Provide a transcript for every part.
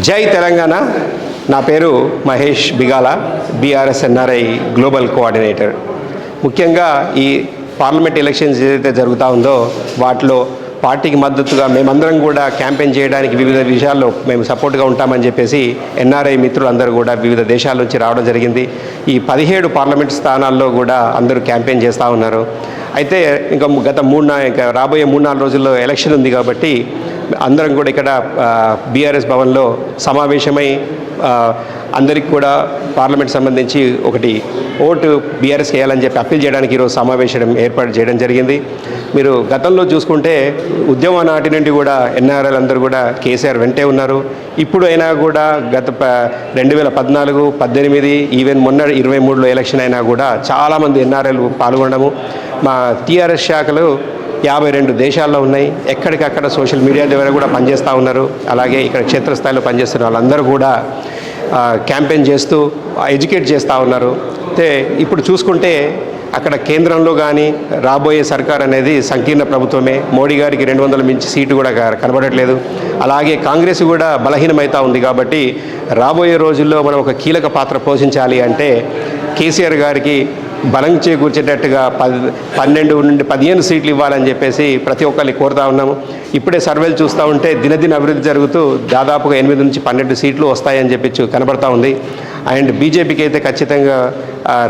జై తెలంగాణ. నా పేరు Mahesh Bigala, BRS NRI global coordinator. ముఖ్యంగా ఈ పార్లమెంట్ ఎలక్షన్స్ ఏదైతే జరుగుతూ ఉందో వాటిలో పార్టీకి మద్దతుగా మేమందరం కూడా క్యాంపెయిన్ చేయడానికి వివిధ విషయాల్లో మేము సపోర్ట్గా ఉంటామని చెప్పేసి ఎన్ఆర్ఐ మిత్రులందరూ కూడా వివిధ దేశాల నుంచి రావడం జరిగింది. ఈ 17 పార్లమెంట్ స్థానాల్లో కూడా అందరూ క్యాంపెయిన్ చేస్తూ ఉన్నారు. అయితే ఇంకా రాబోయే 3-4 రోజుల్లో ఎలక్షన్ ఉంది కాబట్టి అందరం కూడా ఇక్కడ బీఆర్ఎస్ భవన్లో సమావేశమై అందరికి కూడా పార్లమెంట్ సంబంధించి ఒకటి ఓటు బీఆర్ఎస్ వేయాలని చెప్పి అప్పీల్ చేయడానికి ఈరోజు సమావేశం ఏర్పాటు చేయడం జరిగింది. మీరు గతంలో చూసుకుంటే ఉద్యమ నాటి నుండి కూడా ఎన్ఆర్ఐలు అందరూ కూడా కేసీఆర్ వెంటే ఉన్నారు. ఇప్పుడు అయినా కూడా గత 2014, 18 ఈవెన్ మొన్న 23లో ఎలక్షన్ అయినా కూడా చాలామంది ఎన్ఆర్ఐలు పాల్గొనడము. మా టీఆర్ఎస్ శాఖలు 52 దేశాల్లో ఉన్నాయి. ఎక్కడికక్కడ సోషల్ మీడియా ద్వారా కూడా పనిచేస్తూ ఉన్నారు. అలాగే ఇక్కడ క్షేత్రస్థాయిలో పనిచేస్తున్న వాళ్ళందరూ కూడా క్యాంపెయిన్ చేస్తూ ఎడ్యుకేట్ చేస్తూ ఉన్నారు. అయితే ఇప్పుడు చూసుకుంటే అక్కడ కేంద్రంలో కానీ రాబోయే సర్కార్ అనేది సంకీర్ణ ప్రభుత్వమే. మోడీ గారికి 200 మించి సీటు కూడా కనబడట్లేదు. అలాగే కాంగ్రెస్ కూడా బలహీనమవుతూ ఉంది. కాబట్టి రాబోయే రోజుల్లో మనం ఒక కీలక పాత్ర పోషించాలి అంటే కేసీఆర్ గారికి బలం చేకూర్చేటట్టుగా 12 నుండి 15 సీట్లు ఇవ్వాలని చెప్పేసి ప్రతి ఒక్కరిని కోరుతా ఉన్నాము. ఇప్పుడే సర్వేలు చూస్తూ ఉంటే దినదిన అభివృద్ధి జరుగుతూ దాదాపుగా 8 నుంచి 12 సీట్లు వస్తాయని చెప్పి కనబడతా ఉంది. అండ్ బీజేపీకి అయితే ఖచ్చితంగా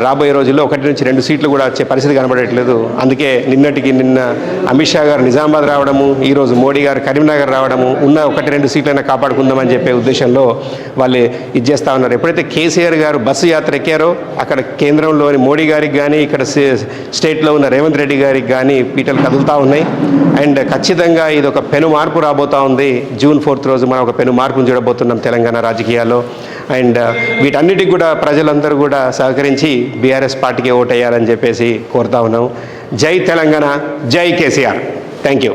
రాబోయే రోజుల్లో 1 నుంచి 2 సీట్లు కూడా వచ్చే పరిస్థితి కనబడట్లేదు. అందుకే నిన్న అమిత్ షా గారు నిజామాబాద్ రావడము, ఈరోజు మోడీ గారు కరీంనగర్ రావడము, ఉన్న 1-2 సీట్లైనా కాపాడుకుందామని చెప్పే ఉద్దేశంలో వాళ్ళు చేస్తూ ఉన్నారు. ఎప్పుడైతే కేసీఆర్ గారు బస్సు యాత్ర ఎక్కారో అక్కడ కేంద్రంలోని మోడీ గారికి కానీ ఇక్కడ స్టేట్లో ఉన్న రేవంత్ రెడ్డి గారికి కానీ పీటలు కదులుతూ ఉన్నాయి. అండ్ ఖచ్చితంగా ఇది ఒక పెను మార్పు రాబోతూ ఉంది. June 4th రోజు మనం ఒక పెను మార్పును చూడబోతున్నాం తెలంగాణ రాజకీయాల్లో. అండ్ వీటన్నిటికి కూడా ప్రజలందరూ కూడా సహకరించి బీఆర్ఎస్ పార్టీకి ఓటేయాలని చెప్పేసి కోరుతా ఉన్నాం. జై తెలంగాణ, జై కేసీఆర్. Thank you.